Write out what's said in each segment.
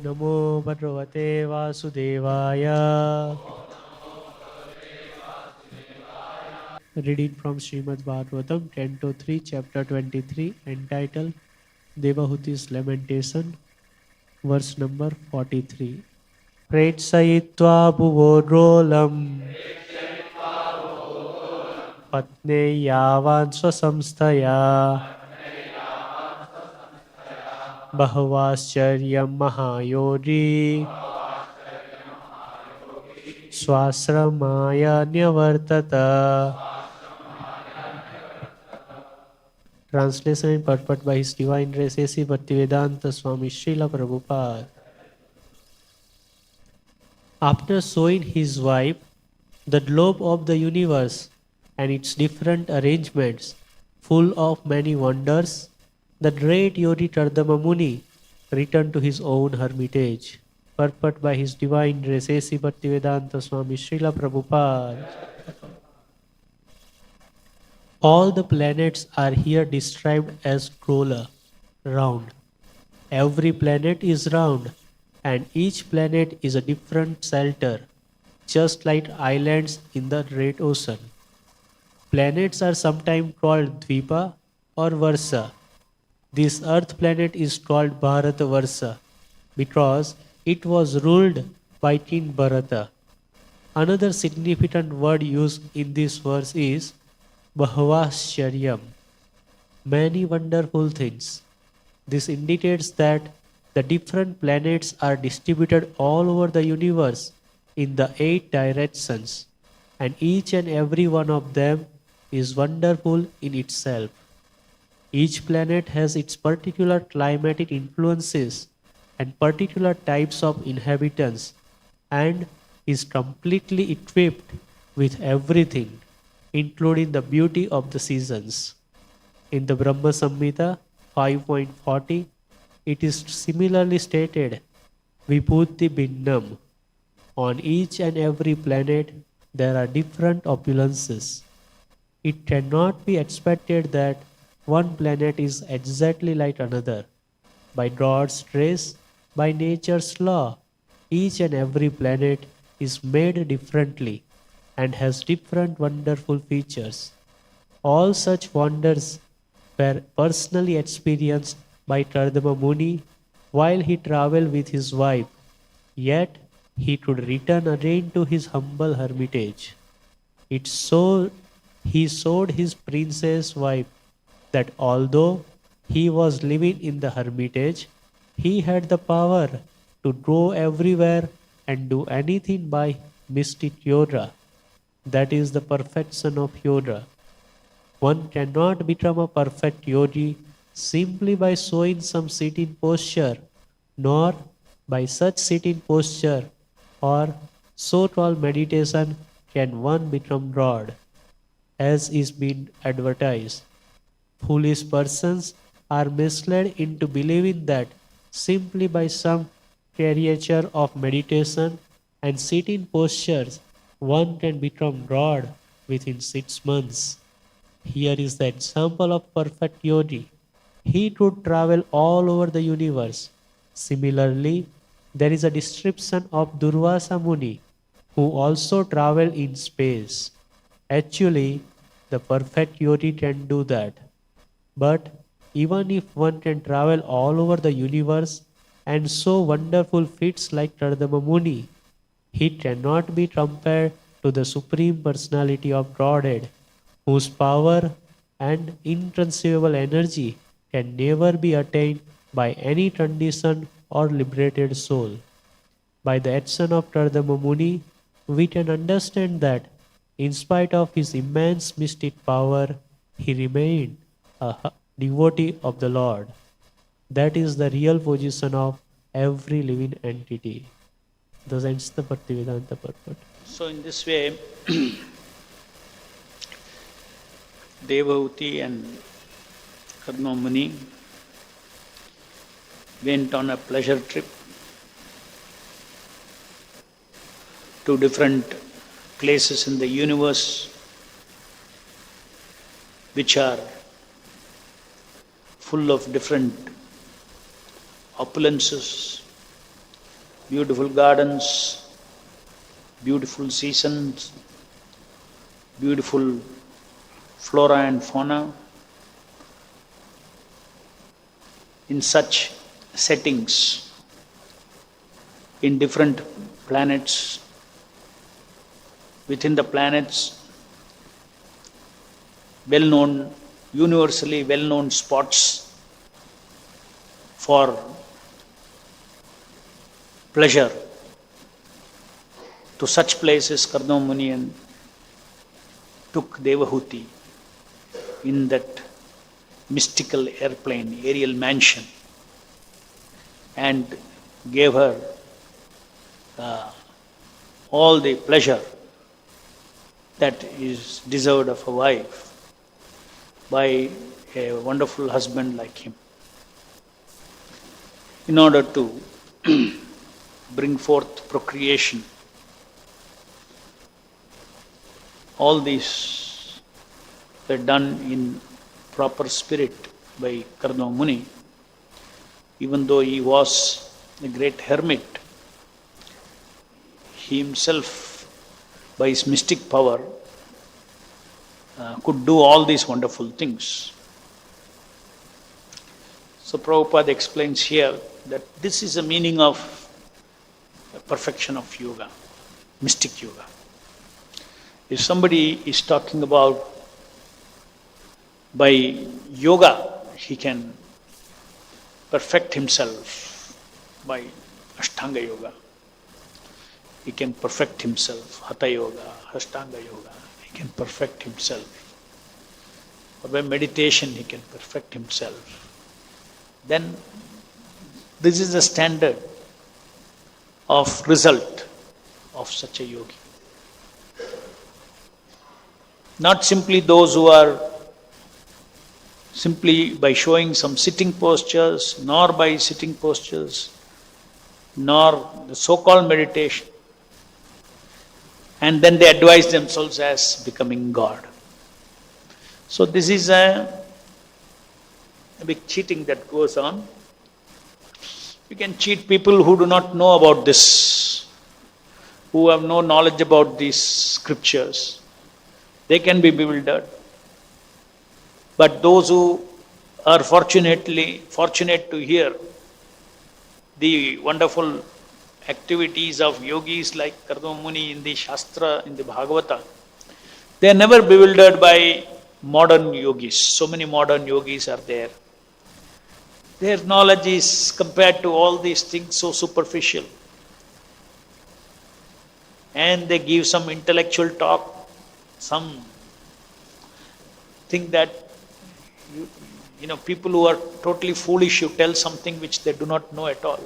Namo Bhagavate Vasudevaya. Reading from Srimad Bhagavatam, Canto 3, Chapter 23, entitled Devahuti's Lamentation, verse number 43. Pretsayitva bhuvodrolam patne yavan swasamstaya bahavascharya mahayogi swasramaya nyavartata. Translation and purport by His Divine Grace A.C. Bhaktivedanta Swami Srila Prabhupada. After showing his wife the globe of the universe and its different arrangements, full of many wonders, the great Yogi Tardama Muni returned to his own hermitage. Purport by His Divine Grace A.C. Bhaktivedanta Swami Srila Prabhupada. All the planets are here described as roller, round. Every planet is round, and each planet is a different shelter, just like islands in the great ocean. Planets are sometimes called Dvipa or Varsa. This earth planet is called Bharata Varsa because it was ruled by King Bharata. Another significant word used in this verse is Bhavaschyaryam, many wonderful things. This indicates that the different planets are distributed all over the universe in the 8 directions, and each and every one of them is wonderful in itself. Each planet has its particular climatic influences and particular types of inhabitants and is completely equipped with everything, including the beauty of the seasons. In the Brahma Samhita 5.40, it is similarly stated, Vibhuti Bhinnam. On each and every planet, there are different opulences. It cannot be expected that one planet is exactly like another. By God's grace, by nature's law, each and every planet is made differently and has different wonderful features. All such wonders were personally experienced by Kardama Muni while he travelled with his wife, yet he could return again to his humble hermitage. He showed his princess wife that although he was living in the hermitage, he had the power to go everywhere and do anything by mystic yoga. That is the perfection of yoga. One cannot become a perfect yogi simply by showing some sitting posture, nor by such sitting posture or so-called meditation can one become God, as is being advertised. Foolish persons are misled into believing that simply by some caricature of meditation and sitting postures one can become God within 6 months. Here is the example of perfect yogi. He could travel all over the universe. Similarly, there is a description of Durvasa Muni, who also traveled in space. Actually, the perfect yogi can do that. But even if one can travel all over the universe and show wonderful feats like Kardama Muni, he cannot be compared to the Supreme Personality of Godhead, whose power and inconceivable energy can never be attained by any conditioned or liberated soul. By the action of Kardama Muni, we can understand that, in spite of his immense mystic power, he remained a devotee of the Lord. That is the real position of every living entity. Thus ends the Bhaktivedanta purport. So in this way, Devahuti and Kadma Muni went on a pleasure trip to different places in the universe which are full of different opulences beautiful gardens, beautiful seasons, beautiful flora and fauna. In such settings, in different planets, within the planets, well-known, universally well-known spots for pleasure. To such places, Karna Muni took Devahuti in that mystical airplane, aerial mansion, and gave her all the pleasure that is deserved of a wife by a wonderful husband like him, in order to bring forth procreation. All these were done in proper spirit by Karna Muni. Even though he was a great hermit, he himself, by his mystic power, could do all these wonderful things. So Prabhupada explains here that this is the meaning of perfection of yoga, mystic yoga. If somebody is talking about by yoga, he can perfect himself by Ashtanga yoga. He can perfect himself, Hatha yoga, Ashtanga yoga. He can perfect himself. Or by meditation, he can perfect himself. Then this is the standard of result of such a yogi. Not simply those who are simply by showing some sitting postures, nor by sitting postures, nor the so-called meditation. And then they advise themselves as becoming God. So this is a big cheating that goes on. You can cheat people who do not know about this, who have no knowledge about these scriptures. They can be bewildered. But those who are fortunate to hear the wonderful activities of yogis like Karna Muni in the Shastra, in the Bhagavatam, they are never bewildered by modern yogis. So many modern yogis are there. Their knowledge is, compared to all these things, so superficial. And they give some intellectual talk, some think that people who are totally foolish, you tell something which they do not know at all.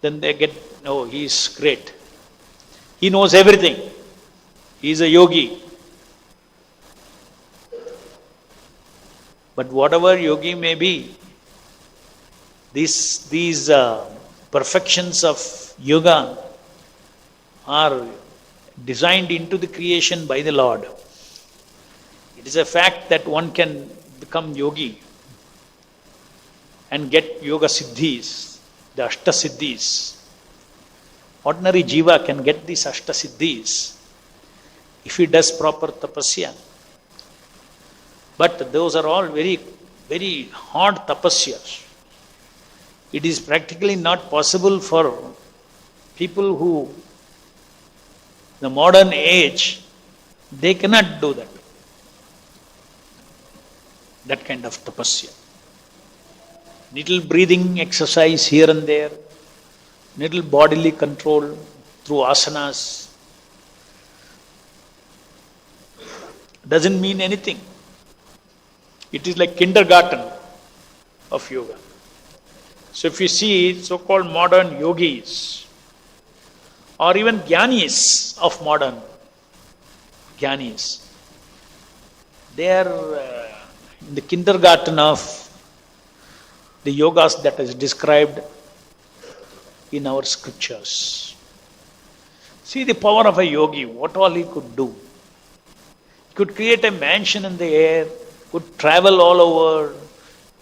Then they get, oh, he is great. He knows everything. He is a yogi. But whatever yogi may be, these perfections of yoga are designed into the creation by the Lord. It is a fact that one can become yogi and get yoga siddhis, the ashta siddhis. Ordinary jiva can get these ashta siddhis if he does proper tapasya. But those are all very, very hard tapasyas. It is practically not possible for people who, the modern age, they cannot do that. That kind of tapasya. Little breathing exercise here and there, little bodily control through asanas, doesn't mean anything. It is like kindergarten of yoga. So if you see so-called modern yogis, or even jnanis of modern jnanis, they are in the kindergarten of the yogas that is described in our scriptures. See the power of a yogi, what all he could do. He could create a mansion in the air, could travel all over,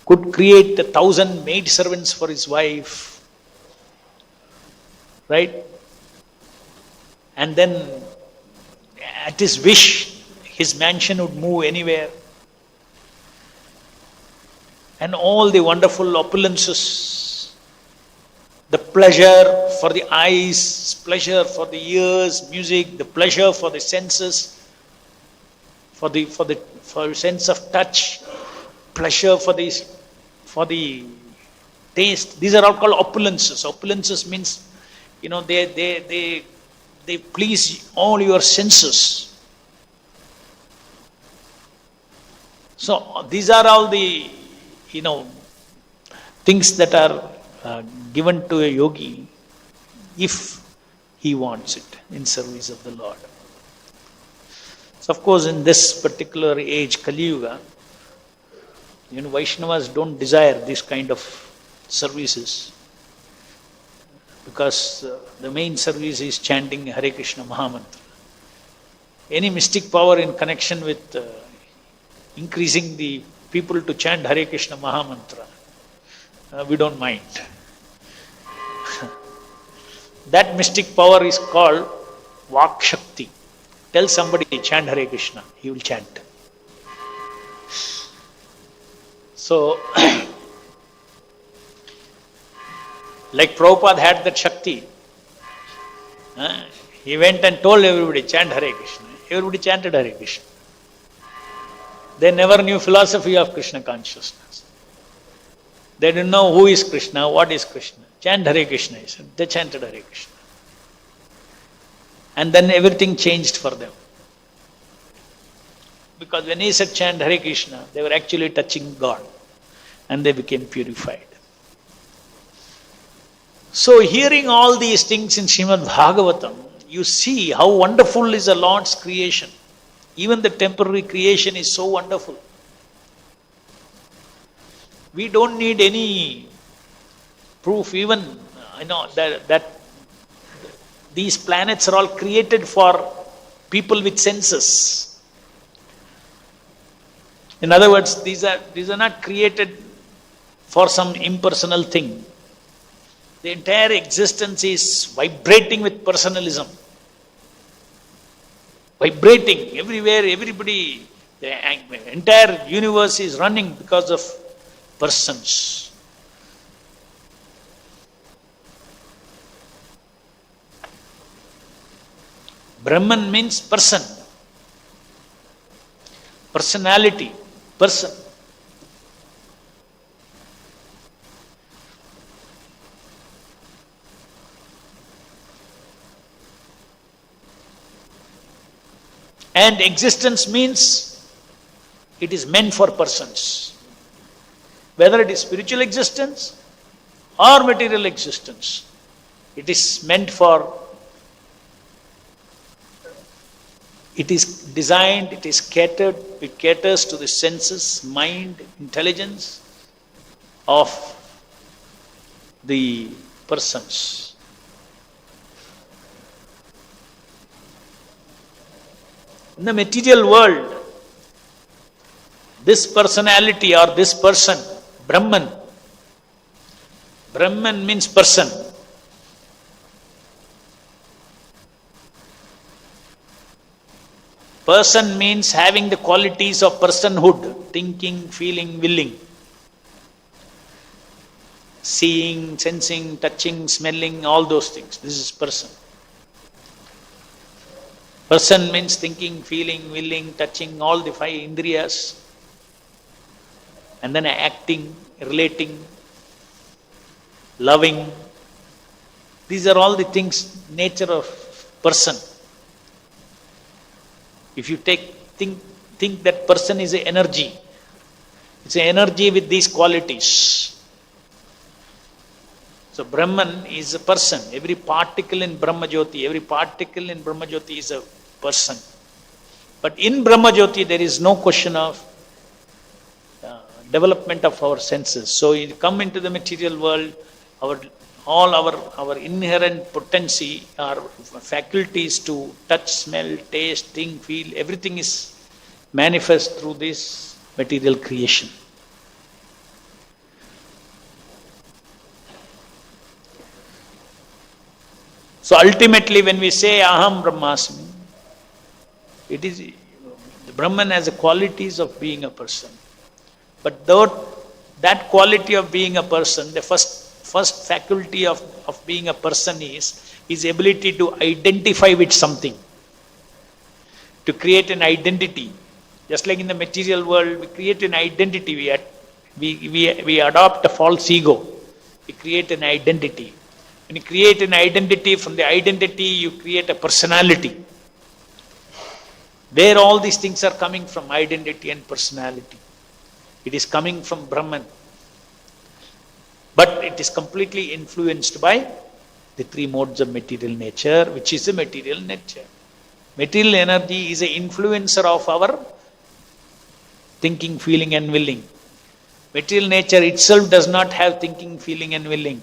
could create 1,000 maid servants for his wife, right? And then at his wish, his mansion would move anywhere. And all the wonderful opulences, the pleasure for the eyes, pleasure for the ears, music, the pleasure for the senses, for sense of touch, pleasure for the taste. These are all called opulences. Opulences means, they please all your senses. So these are all the things that are given to a yogi if he wants it in service of the Lord. So of course, in this particular age, Kali Yuga, Vaishnavas don't desire this kind of services, because the main service is chanting Hare Krishna Mahamantra. Any mystic power in connection with increasing the people to chant Hare Krishna Mahamantra, we don't mind. That mystic power is called Vak Shakti. Tell somebody, chant Hare Krishna, he will chant. So, like Prabhupada had that Shakti, he went and told everybody, chant Hare Krishna. Everybody chanted Hare Krishna. They never knew philosophy of Krishna consciousness. They didn't know who is Krishna, what is Krishna. Chant Hare Krishna, he said. They chanted Hare Krishna. And then everything changed for them. Because when he said chant Hare Krishna, they were actually touching God. And they became purified. So hearing all these things in Srimad Bhagavatam, you see how wonderful is the Lord's creation. Even the temporary creation is so wonderful. We don't need any proof, even that these planets are all created for people with senses. In other words, these are not created for some impersonal thing. The entire existence is vibrating with personalism. Vibrating everywhere, everybody, the entire universe is running because of persons. Brahman means person, personality, person. And existence means it is meant for persons. Whether it is spiritual existence or material existence, it is meant for, it is designed, it is catered, it caters to the senses, mind, intelligence of the persons. In the material world, this personality or this person, Brahman means person. Person means having the qualities of personhood, thinking, feeling, willing, seeing, sensing, touching, smelling, all those things. This is person. Person means thinking, feeling, willing, touching, all the five indriyas, and then acting, relating, loving. These are all the things, nature of person. If you think that person is an energy, it's an energy with these qualities. So Brahman is a person. Every particle in Brahmajyoti is a person. But in Brahmajyoti, there is no question of development of our senses. So you come into the material world, all our inherent potency, our faculties to touch, smell, taste, think, feel, everything is manifest through this material creation. So ultimately when we say Aham Brahmasmi, it is, the Brahman has the qualities of being a person. But that quality of being a person, the first faculty of being a person is his ability to identify with something, to create an identity. Just like in the material world, we create an identity, we adopt a false ego, we create an identity. When you create an identity, from the identity you create a personality. Where all these things are coming from, identity and personality. It is coming from Brahman. But it is completely influenced by the three modes of material nature, which is the material nature. Material energy is an influencer of our thinking, feeling and willing. Material nature itself does not have thinking, feeling and willing.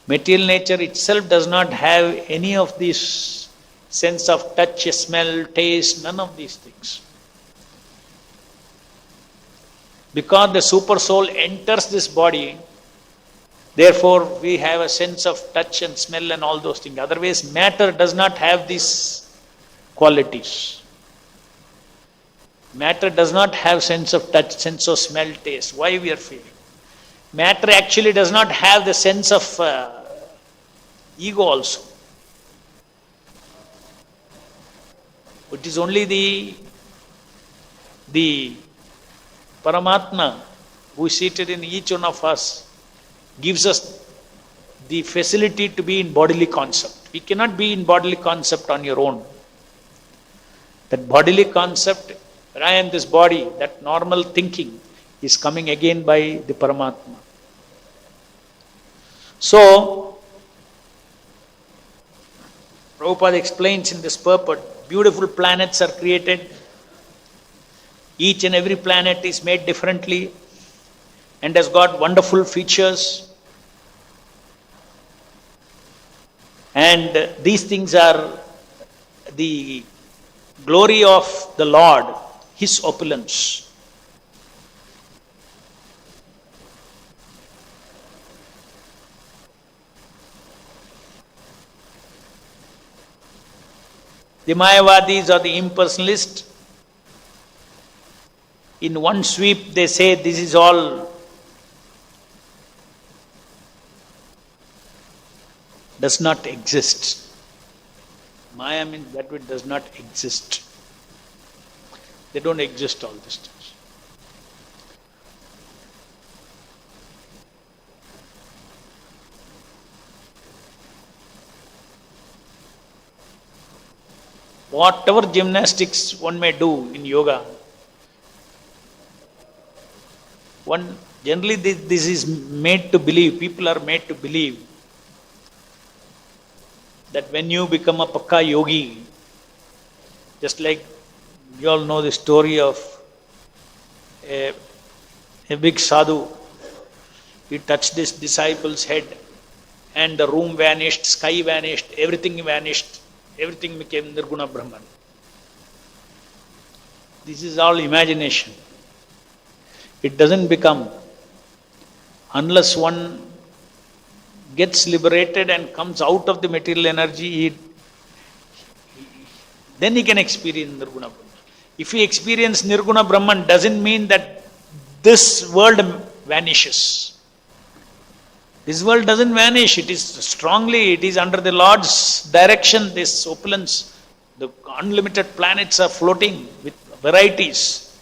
Material nature itself does not have any of these sense of touch, smell, taste, none of these things. Because the super soul enters this body, therefore we have a sense of touch and smell and all those things. Otherwise matter does not have these qualities. Matter does not have sense of touch, sense of smell, taste. Why we are feeling? Matter actually does not have the sense of ego also. It is only the Paramatma who is seated in each one of us gives us the facility to be in bodily concept. We cannot be in bodily concept on your own. That bodily concept, when I am this body, that normal thinking is coming again by the Paramatma. So, Prabhupada explains in this purport, beautiful planets are created. Each and every planet is made differently and has got wonderful features. And these things are the glory of the Lord, His opulence. The Mayavadis or the impersonalists, in one sweep they say this is all does not exist. Maya means that which does not exist. They don't exist, all these things. Whatever gymnastics one may do in yoga, generally this is made to believe, people are made to believe that when you become a Pakka yogi, just like you all know the story of a big sadhu, he touched his disciple's head and the room vanished, sky vanished, everything vanished, everything became Nirguna Brahman. This is all imagination. It doesn't become unless one gets liberated and comes out of the material energy, then he can experience Nirguna Brahman. If he experiences Nirguna Brahman, doesn't mean that this world vanishes. This world doesn't vanish. It is under the Lord's direction, this opulence. The unlimited planets are floating with varieties.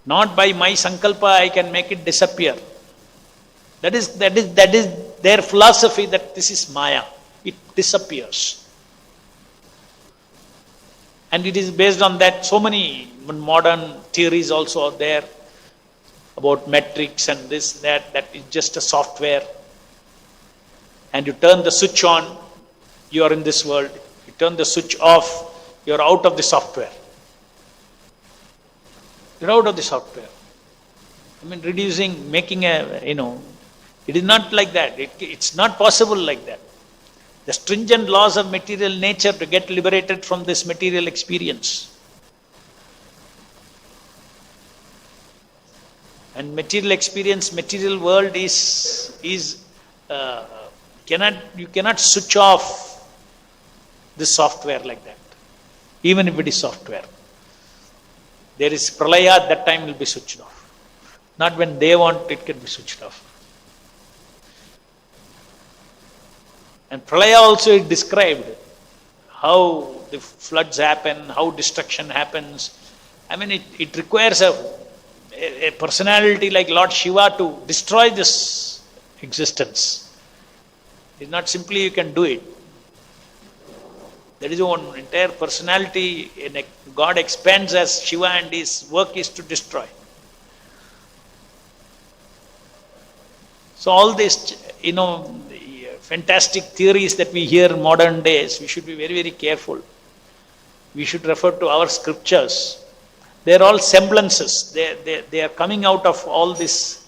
Not by my sankalpa I can make it disappear. That is their philosophy, that this is Maya. It disappears. And it is based on that. So many modern theories also are there about metrics and this, that is just a software. And you turn the switch on, you are in this world. You turn the switch off, you are out of the software. You're out of the software. I mean, making it is not like that. It's not possible like that. The stringent laws of material nature to get liberated from this material experience. And material experience, material world you cannot switch off this software like that. Even if it is software. There is pralaya, at that time will be switched off. Not when they want, it can be switched off. And pralaya also is described, how the floods happen, how destruction happens. I mean, it requires a personality like Lord Shiva to destroy this existence. It's not simply you can do it. There is one entire personality, God expands as Shiva and his work is to destroy. So all these, fantastic theories that we hear in modern days, we should be very, very careful. We should refer to our scriptures. They are all semblances. They are coming out of all these,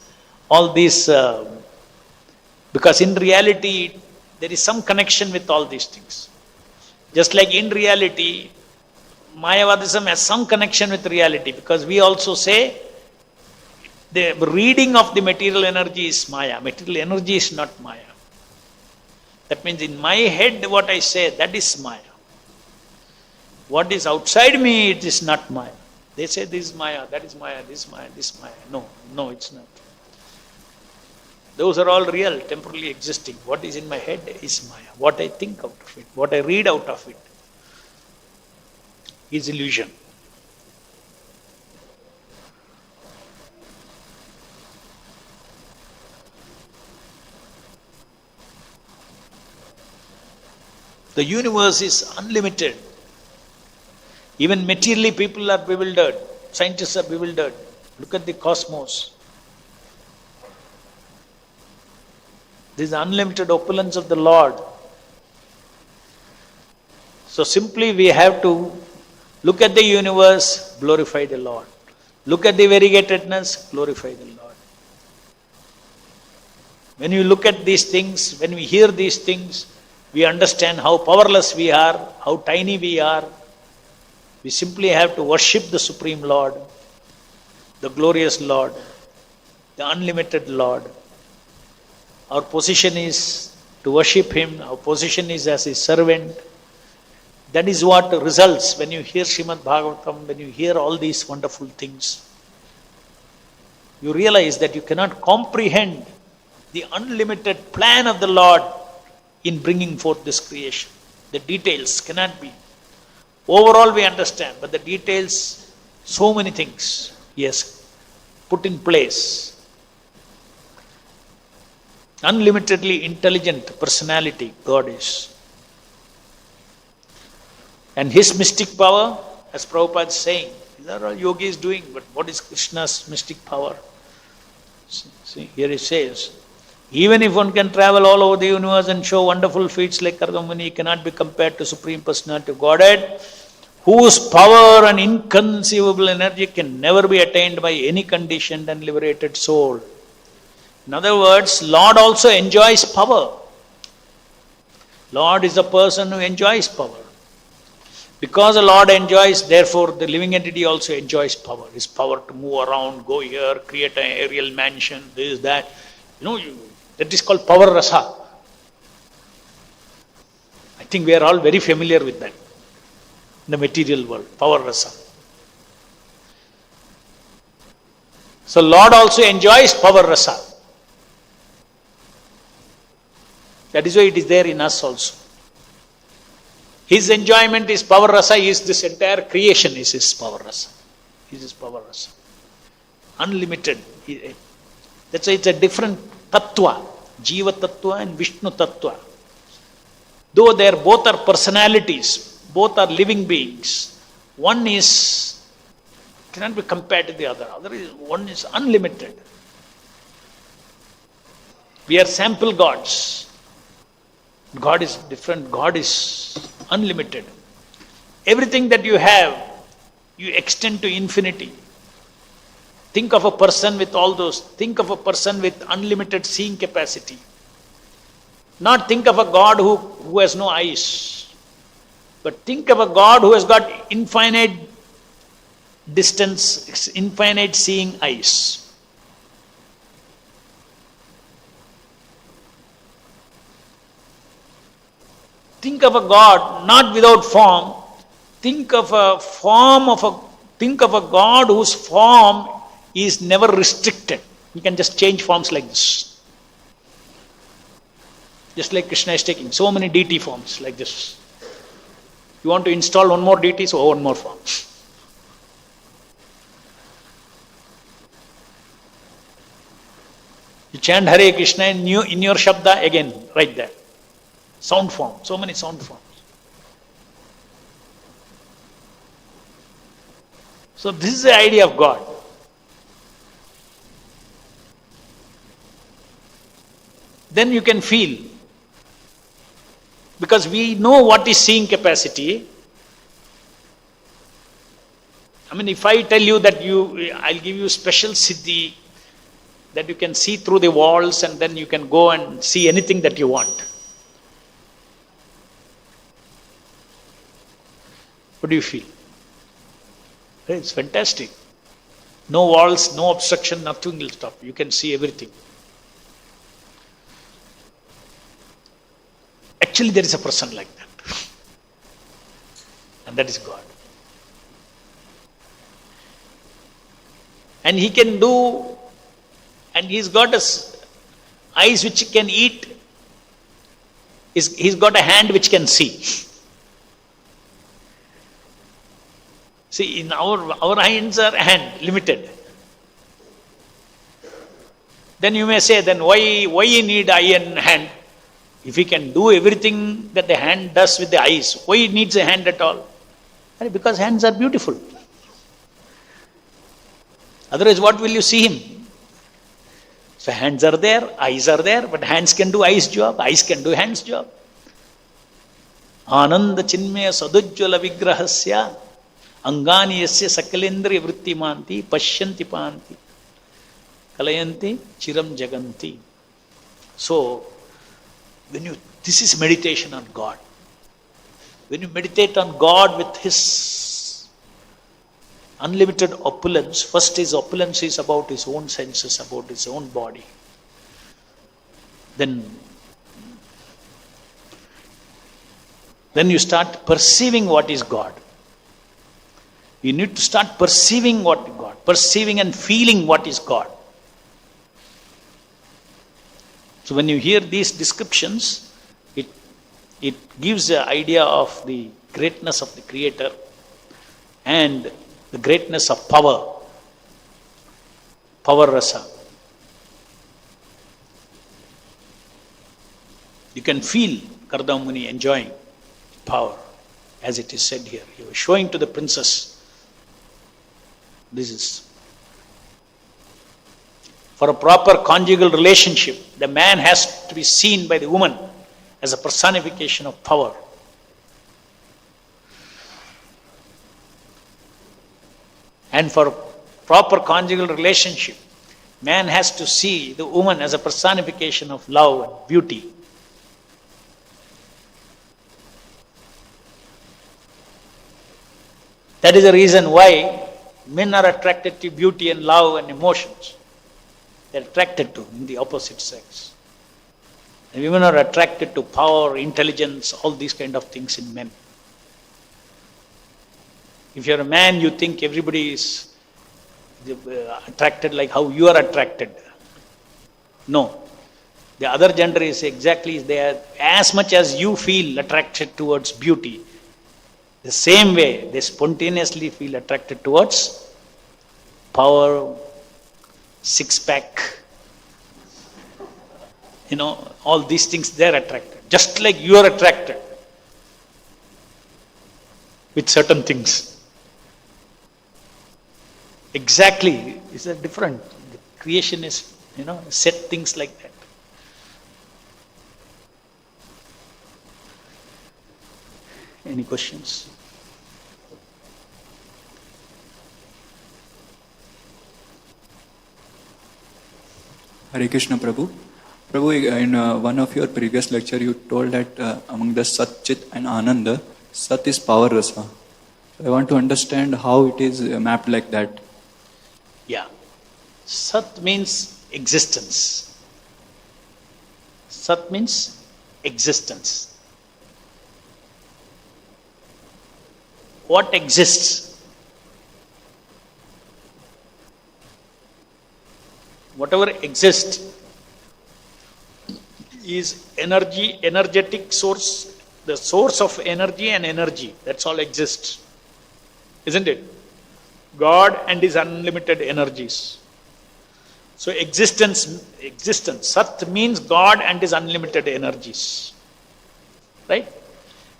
because in reality, there is some connection with all these things. Just like in reality, Mayavadism has some connection with reality, because we also say the reading of the material energy is Maya. Material energy is not Maya. That means in my head what I say, that is Maya. What is outside me, it is not Maya. They say this is Maya, that is Maya, this is Maya, this is Maya. No, it's not. Those are all real, temporarily existing. What is in my head is Maya. What I think out of it, what I read out of it is illusion. The universe is unlimited. Even materially people are bewildered. Scientists are bewildered. Look at the cosmos. This is the unlimited opulence of the Lord. So simply we have to look at the universe, glorify the Lord. Look at the variegatedness, glorify the Lord. When you look at these things, when we hear these things, we understand how powerless we are, how tiny we are. We simply have to worship the Supreme Lord, the glorious Lord, the unlimited Lord. Our position is to worship Him. Our position is as His servant. That is what results when you hear Srimad Bhagavatam, when you hear all these wonderful things. You realize that you cannot comprehend the unlimited plan of the Lord in bringing forth this creation. The details cannot be. Overall we understand, but the details, so many things He has put in place. Unlimitedly intelligent personality God is. And His mystic power, as Prabhupada is saying, these are all yogis doing, but what is Krishna's mystic power? See, here he says, even if one can travel all over the universe and show wonderful feats like Kardamuni, he cannot be compared to Supreme Personality of Godhead, whose power and inconceivable energy can never be attained by any conditioned and liberated soul. In other words, Lord also enjoys power. Lord is a person who enjoys power. Because the Lord enjoys, therefore the living entity also enjoys power. His power to move around, go here, create an aerial mansion, this, that. That is called power rasa. I think we are all very familiar with that in the material world, power rasa. So Lord also enjoys power rasa. That is why it is there in us also. His enjoyment is power rasa, is this entire creation is His power rasa. Is His power rasa. Unlimited. That's why it's a different tattva, Jiva tattva and Vishnu tattva. Though they are both are personalities, both are living beings, one is cannot be compared to the other. One is unlimited. We are sample gods. God is different. God is unlimited. Everything that you have, you extend to infinity. Think of a person with all those. Think of a person with unlimited seeing capacity. Not think of a God who has no eyes. But think of a God who has got infinite distance, infinite seeing eyes. Think of a God not without form. Think of a God whose form is never restricted. You can just change forms like this. Just like Krishna is taking so many deity forms like this. You want to install one more deity, so one more form. You chant Hare Krishna in your Shabda, again, right there. Sound form, so many sound forms. So this is the idea of God. Then you can feel. Because we know what is seeing capacity. I mean, if I tell you that I'll give you special siddhi, that you can see through the walls and then you can go and see anything that you want. What do you feel? It's fantastic. No walls, no obstruction, nothing will stop. You can see everything. Actually, there is a person like that. And that is God. And he can do, and he's got eyes which can eat. He's got a hand which can see. See, in our hands are limited. Then you may say, then why you need eye and hand? If he can do everything that the hand does with the eyes, why he needs a hand at all? Because hands are beautiful. Otherwise, what will you see him? So hands are there, eyes are there, but hands can do eyes job, eyes can do hands job. Ananda chinmaya sadujjala vigrahasya angani yasya sakalendriya vrittimanti pashyanti panti kalayanti chiram jaganti. So, this is meditation on God. When you meditate on God with His unlimited opulence, first His opulence is about His own senses, about His own body. Then you start perceiving what is God. You need to start perceiving what is God, perceiving and feeling what is God. So when you hear these descriptions, it gives an idea of the greatness of the Creator and the greatness of power rasa. You can feel Kardama Muni enjoying power, as it is said here. He was showing to the princess, this is. For a proper conjugal relationship, the man has to be seen by the woman as a personification of power. And for proper conjugal relationship, man has to see the woman as a personification of love and beauty. That is the reason why men are attracted to beauty and love and emotions. They are attracted to in the opposite sex. And women are attracted to power, intelligence, all these kind of things in men. If you're a man, you think everybody is attracted like how you are attracted. No. The other gender is exactly there. As much as you feel attracted towards beauty, the same way they spontaneously feel attracted towards power, six-pack, all these things, they're attracted. Just like you are attracted with certain things. Exactly. It's a different. The creation is, set things like that. Any questions? Hare Krishna, Prabhu. Prabhu, in one of your previous lecture, you told that among the Sat, Chit and Ananda, Sat is power rasa. So I want to understand how it is mapped like that. Yeah. Sat means existence. Sat means existence. what exists? Whatever exists is energy, energetic source, the source of energy and energy. That's all exists. Isn't it? God and his unlimited energies. So existence, Sat means God and his unlimited energies. Right?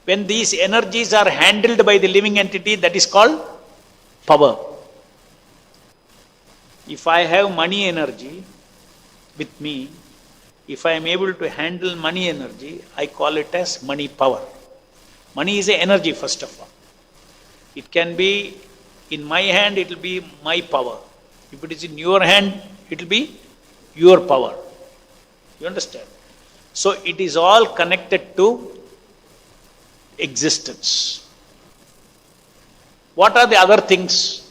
When these energies are handled by the living entity, that is called power. If I have money energy with me, if I am able to handle money energy, I call it as money power. Money is an energy, first of all. It can be in my hand, it will be my power. If it is in your hand, it will be your power. You understand? So it is all connected to existence. What are the other things?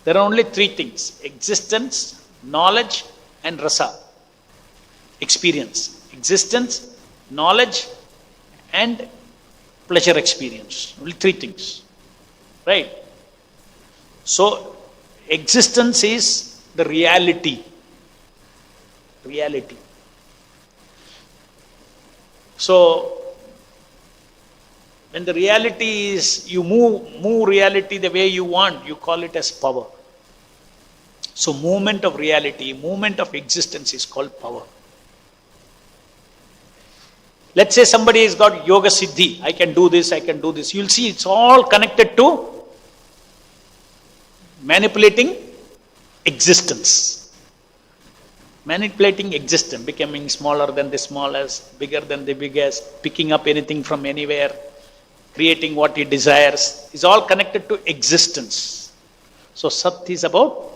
There are only three things: existence, knowledge, and rasa. Experience. Existence, knowledge, and pleasure experience. Only three things. Right? So, existence is the reality. Reality. So, when the reality is, you move reality the way you want, you call it as power. So, movement of reality, movement of existence is called power. Let's say somebody has got yoga siddhi, I can do this, I can do this. You'll see it's all connected to manipulating existence. Manipulating existence, becoming smaller than the smallest, bigger than the biggest, picking up anything from anywhere, creating what he desires, is all connected to existence. So Sat is about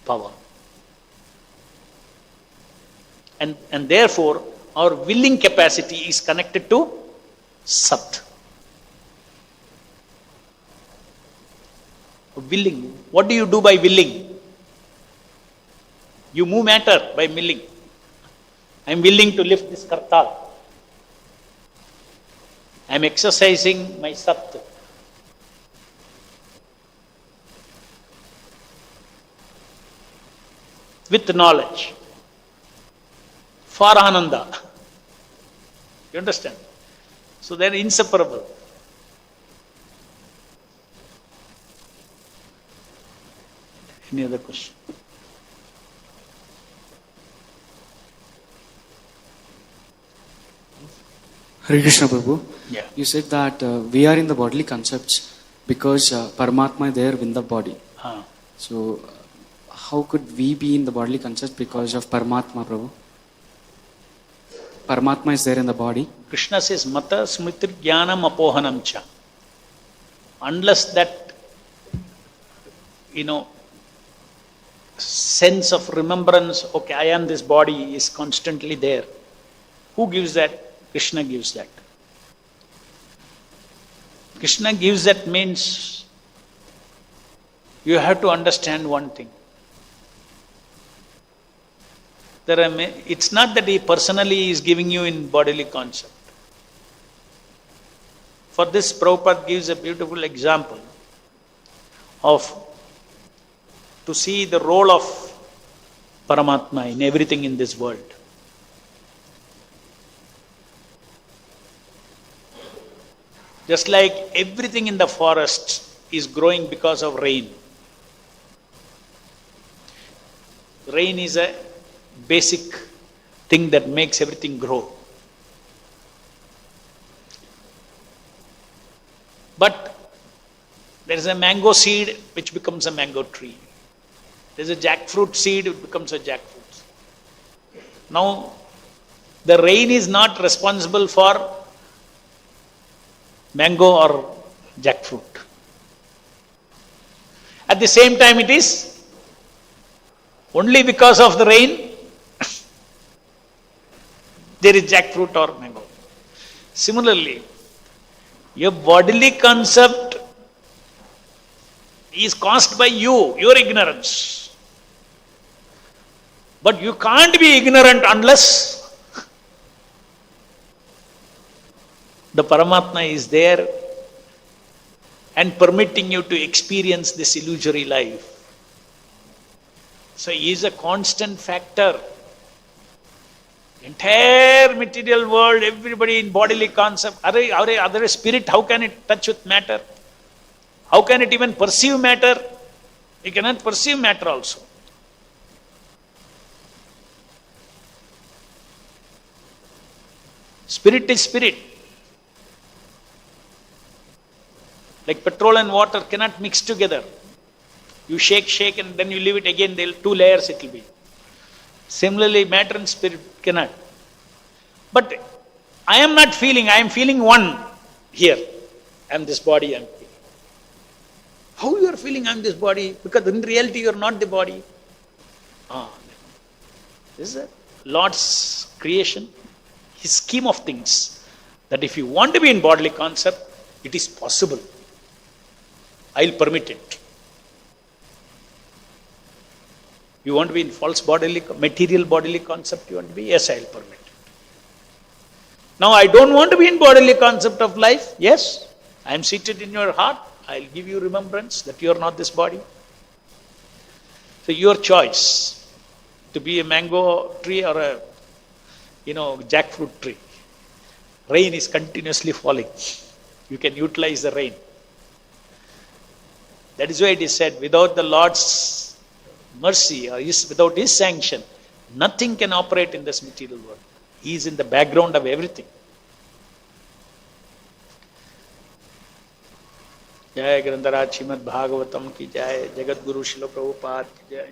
power. And therefore, our willing capacity is connected to Sat. Willing. What do you do by willing? You move matter by willing. I am willing to lift this kartal. I am exercising my Sat. With knowledge. For Ananda. You understand? So they are inseparable. Any other question? Hare Krishna Prabhu. Yeah. You said that we are in the bodily concepts because Paramatma is there in the body. So, how could we be in the bodily concepts because of Paramatma, Prabhu? Paramatma is there in the body. Krishna says, Mata Smritir Jnanam Apohanam Cha. Unless that, sense of remembrance, okay, I am this body, is constantly there. Who gives that? Krishna gives that. Krishna gives that means you have to understand one thing. It's not that he personally is giving you in bodily concept. For this, Prabhupada gives a beautiful example of to see the role of Paramatma in everything in this world. Just like everything in the forest is growing because of rain. Rain is a basic thing that makes everything grow. But there is a mango seed which becomes a mango tree. There is a jackfruit seed which becomes a jackfruit. Now, the rain is not responsible for mango or jackfruit. At the same time, it is only because of the rain there is jackfruit or mango. Similarly, your bodily concept is caused by you, your ignorance. But you can't be ignorant unless the Paramatma is there and permitting you to experience this illusory life. So he is a constant factor. Entire material world, everybody in bodily concept, other spirit, how can it touch with matter? How can it even perceive matter? It cannot perceive matter also. Spirit is spirit. Like petrol and water cannot mix together. You shake and then you leave it again, there will 2 layers it will be. Similarly, matter and spirit cannot. But I am not feeling, I am feeling one here. I am this body, I am feeling. How you are feeling I am this body? Because in reality you are not the body. This is a Lord's creation, His scheme of things. That if you want to be in bodily concept, it is possible. I will permit it. You want to be in false material bodily concept you want to be? Yes, I will permit it. Now I don't want to be in bodily concept of life. Yes, I am seated in your heart. I will give you remembrance that you are not this body. So your choice to be a mango tree or a jackfruit tree. Rain is continuously falling. You can utilize the rain. That is why it is said, without the Lord's mercy or without His sanction, nothing can operate in this material world. He is in the background of everything. Jai Grandharaj Srimad Bhagavatam ki jai, Jagat Guru Srila Prabhupada ki jai.